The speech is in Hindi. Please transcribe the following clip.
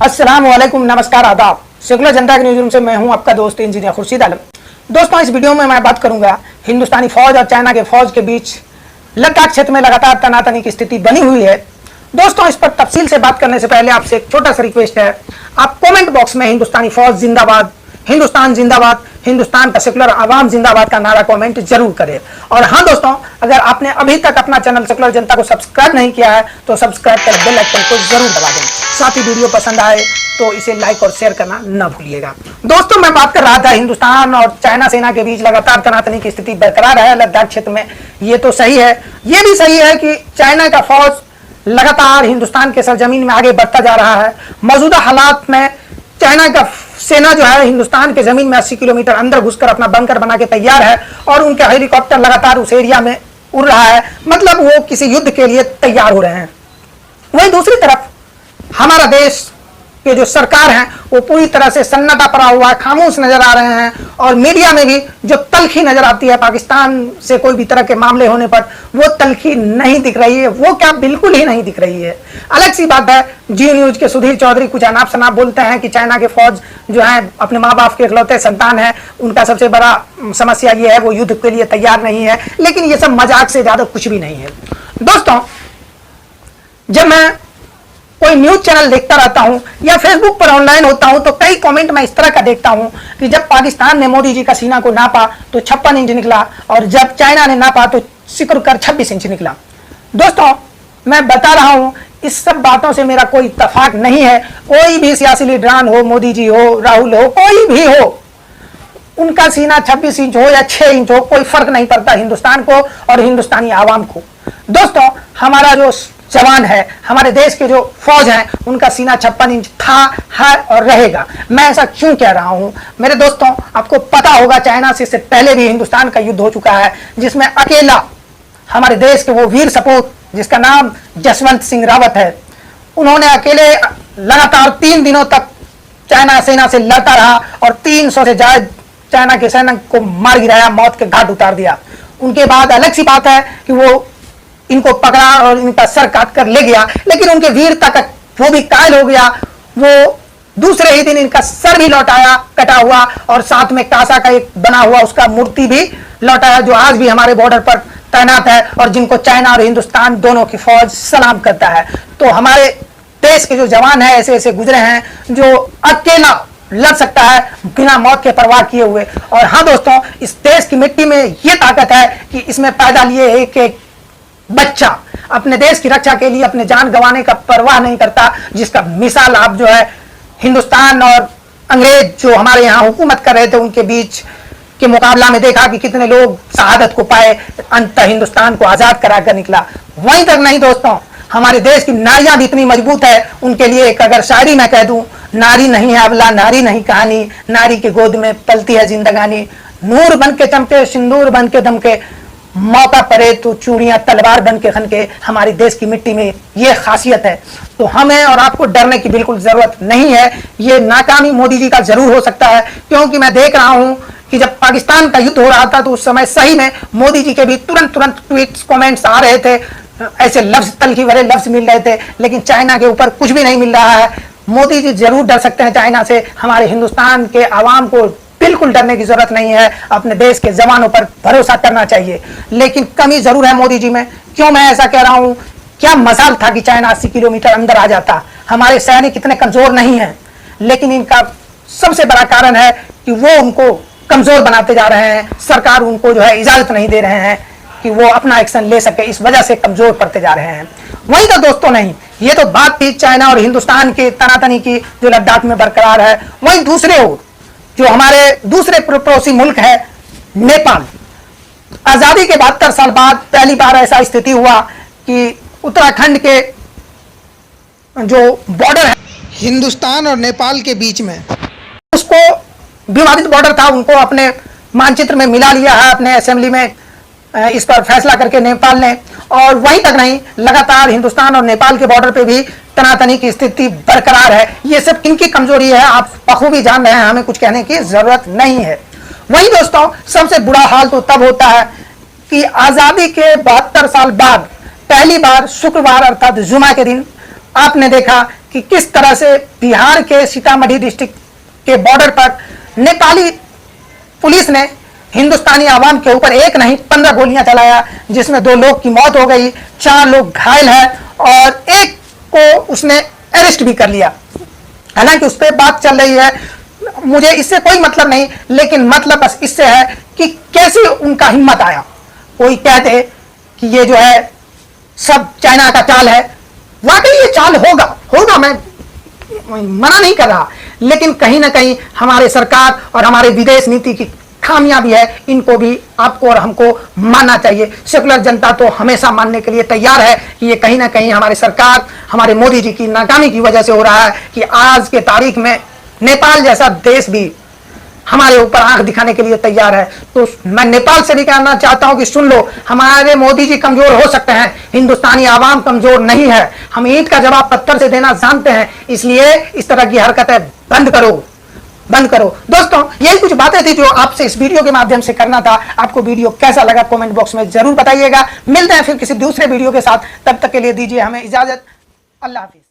अस्सलाम वालेकुम, नमस्कार, आदाब। सेकुलर जनता के न्यूज़ रूम से मैं हूं आपका दोस्त इंजीनियर खुर्शीद आलम। दोस्तों, इस वीडियो में मैं बात करूंगा हिंदुस्तानी फौज और चाइना के फौज के बीच लद्दाख क्षेत्र में लगातार तनातनी की स्थिति बनी हुई है। दोस्तों, इस पर तफसील से बात करने से पहले आपसे एक छोटा सा रिक्वेस्ट है, आप कमेंट बॉक्स में हिंदुस्तानी फौज जिंदाबाद, हिंदुस्तान जिंदाबाद, हिंदुस्तान का सेकुलर आवाम जिंदाबाद का नारा कमेंट जरूर करें। और हाँ दोस्तों, अगर आपने अभी तक अपना चैनल सेकुलर जनता को सब्सक्राइब नहीं किया है तो सब्सक्राइब कर बेल आइकन को जरूर दबा दें। साथ ही वीडियो पसंद आए तो इसे लाइक और शेयर करना न भूलिएगा। दोस्तों, मैं बात कर रहा था हिंदुस्तान और चाइना सेना के बीच लगातार तनातनी की स्थिति बरकरार है लद्दाख क्षेत्र में। ये तो सही है, ये भी सही है कि चाइना का फौज लगातार हिंदुस्तान के सरजमीन में आगे बढ़ता जा रहा है। मौजूदा हालात में चाइना का सेना जो है हिंदुस्तान के जमीन में 80 किलोमीटर अंदर घुसकर अपना बंकर बना के तैयार है और उनके हेलीकॉप्टर लगातार उस एरिया में उड़ रहा है, मतलब वो किसी युद्ध के लिए तैयार हो रहे हैं। वहीं दूसरी तरफ हमारा देश के जो सरकार है वो पूरी तरह से सन्नाटा पड़ा हुआ है, खामोश नजर आ रहे हैं और मीडिया में भी जो तल्खी नजर आती है पाकिस्तान से कोई भी तरह के मामले होने पर, वो तल्खी नहीं दिख रही है। वो क्या बिल्कुल ही नहीं दिख रही है। अलग सी बात है, जी न्यूज के सुधीर चौधरी कुछ अनाप शनाप बोलते हैं कि चाइना के फौज जो है अपने माँ बाप के इकलौते संतान है, उनका सबसे बड़ा समस्या ये है वो युद्ध के लिए तैयार नहीं है। लेकिन ये सब मजाक से ज्यादा कुछ भी नहीं है। दोस्तों, जब मैं कोई न्यूज चैनल देखता रहता हूं या फेसबुक पर ऑनलाइन होता हूं तो कई कमेंट मैं इस तरह का देखता हूं कि जब पाकिस्तान ने मोदी जी का सीना को नापा तो 56 इंच निकला और जब चाइना ने नापा तो सिकुड़ कर 26 इंच निकला। दोस्तों, मैं बता रहा हूं, इस सब बातों से मेरा कोई इत्तेफाक नहीं है। कोई भी सियासी लीडरान हो, मोदी जी हो, राहुल हो, कोई भी हो, उनका सीना 26 इंच हो या 6 इंच हो, कोई फर्क नहीं पड़ता हिंदुस्तान को और हिंदुस्तानी आवाम को। दोस्तों, हमारा जो जवान है, हमारे देश के जो फौज हैं, उनका सीना 56 इंच था, है और रहेगा। मैं ऐसा क्यों कह रहा हूं? मेरे दोस्तों, आपको पता होगा चाइना से इससे पहले भी हिंदुस्तान का युद्ध हो चुका है, जिसमें अकेला हमारे देश के वो वीर सपूत जिसका नाम जसवंत सिंह रावत है, उन्होंने अकेले लगातार 3 दिनों तक चाइना सेना से लड़ता रहा और 300 से ज्यादा चाइना के सैनिक को मार गिराया, मौत के घाट उतार दिया। उनके बाद अलग सी बात है कि वो इनको पकड़ा और इनका सर काट कर ले गया, लेकिन उनके वीरता का वो भी कायल हो गया। वो दूसरे ही दिन इनका सर भी लौटाया कटा हुआ और साथ में कांसा का एक बना हुआ उसका मूर्ति भी लौटाया, जो आज भी हमारे बॉर्डर पर तैनात है और जिनको चाइना और हिंदुस्तान दोनों की फौज सलाम करता है। तो हमारे देश के जो जवान है ऐसे ऐसे गुजरे हैं जो अकेला लड़ सकता है बिना मौत के परवाह किए हुए। और हाँ दोस्तों, इस देश की मिट्टी में ये ताकत है कि इसमें पैदा लिए एक बच्चा अपने देश की रक्षा के लिए अपने जान गंवाने का परवाह नहीं करता, जिसका मिसाल आप जो है हिंदुस्तान और अंग्रेज जो हमारे यहाँ हुकूमत कर रहे थे उनके बीच के मुकाबला में देखा कि कितने लोग शहादत को पाए, अंत हिंदुस्तान को आजाद करा कर निकला। वहीं तक नहीं दोस्तों, हमारे देश की नारियां भी इतनी मजबूत है, उनके लिए एक अगर शायरी मैं कह दूं, नारी नहीं है अबला, नारी नहीं कहानी, नारी की गोद में पलती है जिंदगानी, नूर बन के चमके, सिंदूर बन के दमके, मौका पड़े तो चूड़ियां तलवार बन के खनके। हमारी देश की मिट्टी में ये खासियत है। तो हमें और आपको डरने की बिल्कुल जरूरत नहीं है। ये नाकामी मोदी जी का जरूर हो सकता है, क्योंकि मैं देख रहा हूं कि जब पाकिस्तान का युद्ध हो रहा था तो उस समय सही में मोदी जी के भी तुरंत ट्वीट्स कमेंट्स आ रहे थे, ऐसे लफ्ज तल्खी भरे लफ्ज मिल रहे थे, लेकिन चाइना के ऊपर कुछ भी नहीं मिल रहा है। मोदी जी जरूर डर सकते हैं चाइना से, हमारे हिंदुस्तान के आवाम को बिल्कुल डरने की जरूरत नहीं है। अपने देश के जवानों पर भरोसा करना चाहिए। लेकिन कमी जरूर है मोदी जी में। क्यों मैं ऐसा कह रहा हूं? क्या मजाल था कि चाइना 80 किलोमीटर अंदर आ जाता? हमारे सैनिक इतने कमजोर नहीं हैं, लेकिन इनका सबसे बड़ा कारण है कि वो उनको कमजोर बनाते जा रहे हैं। सरकार उनको जो है इजाजत नहीं दे रहे हैं कि वो अपना एक्शन ले सके, इस वजह से कमजोर पड़ते जा रहे हैं। वही तो दोस्तों, नहीं ये तो बात थी चाइना और हिंदुस्तान के तनातनी की जो लद्दाख में बरकरार है। वही दूसरे ओर जो हमारे दूसरे पड़ोसी मुल्क है नेपाल, आजादी के 72 साल बाद पहली बार ऐसा स्थिति हुआ कि उत्तराखंड के जो बॉर्डर है हिंदुस्तान और नेपाल के बीच में, उसको विवादित बॉर्डर था, उनको अपने मानचित्र में मिला लिया है अपने असेंबली में, इस पर फैसला करके नेपाल ने। और वहीं तक नहीं, लगातार हिंदुस्तान और नेपाल के बॉर्डर पे भी तनातनी की स्थिति बरकरार है। ये सब किनकी कमजोरी है आप बखूबी जान रहे हैं, हमें कुछ कहने की जरूरत नहीं है। वहीं दोस्तों, सबसे बुरा हाल तो तब होता है कि आजादी के 72 साल बाद पहली बार शुक्रवार अर्थात जुमा के दिन आपने देखा कि किस तरह से बिहार के सीतामढ़ी डिस्ट्रिक्ट के बॉर्डर पर नेपाली पुलिस ने हिंदुस्तानी आवाम के ऊपर एक नहीं 15 गोलियां चलाया, जिसमें 2 लोग की मौत हो गई, 4 लोग घायल हैं और एक को उसने अरेस्ट भी कर लिया। हालांकि उस पर बात चल रही है, मुझे इससे कोई मतलब नहीं, लेकिन मतलब बस इससे है कि कैसे उनका हिम्मत आया। कोई कहते कि ये जो है सब चाइना का चाल है, वाकई ये चाल होगा, मैं मना नहीं कर रहा, लेकिन कहीं ना कहीं हमारे सरकार और हमारे विदेश नीति की खामियां भी है, इनको भी आपको और हमको मानना चाहिए। सेकुलर जनता तो हमेशा मानने के लिए तैयार है कि ये कहीं ना कहीं हमारी सरकार, हमारे मोदी जी की नाकामी की वजह से हो रहा है कि आज के तारीख में नेपाल जैसा देश भी हमारे ऊपर आंख दिखाने के लिए तैयार है। तो मैं नेपाल से भी कहना चाहता हूं कि सुन लो, हमारे मोदी जी कमजोर हो सकते हैं, हिंदुस्तानी आवाम कमजोर नहीं है। हम ईंट का जवाब पत्थर से देना जानते हैं, इसलिए इस तरह की हरकतें बंद करो। दोस्तों, यही कुछ बातें थी जो आपसे इस वीडियो के माध्यम से करना था। आपको वीडियो कैसा लगा कमेंट बॉक्स में जरूर बताइएगा। मिलते हैं फिर किसी दूसरे वीडियो के साथ, तब तक के लिए दीजिए हमें इजाजत। अल्लाह हाफिज।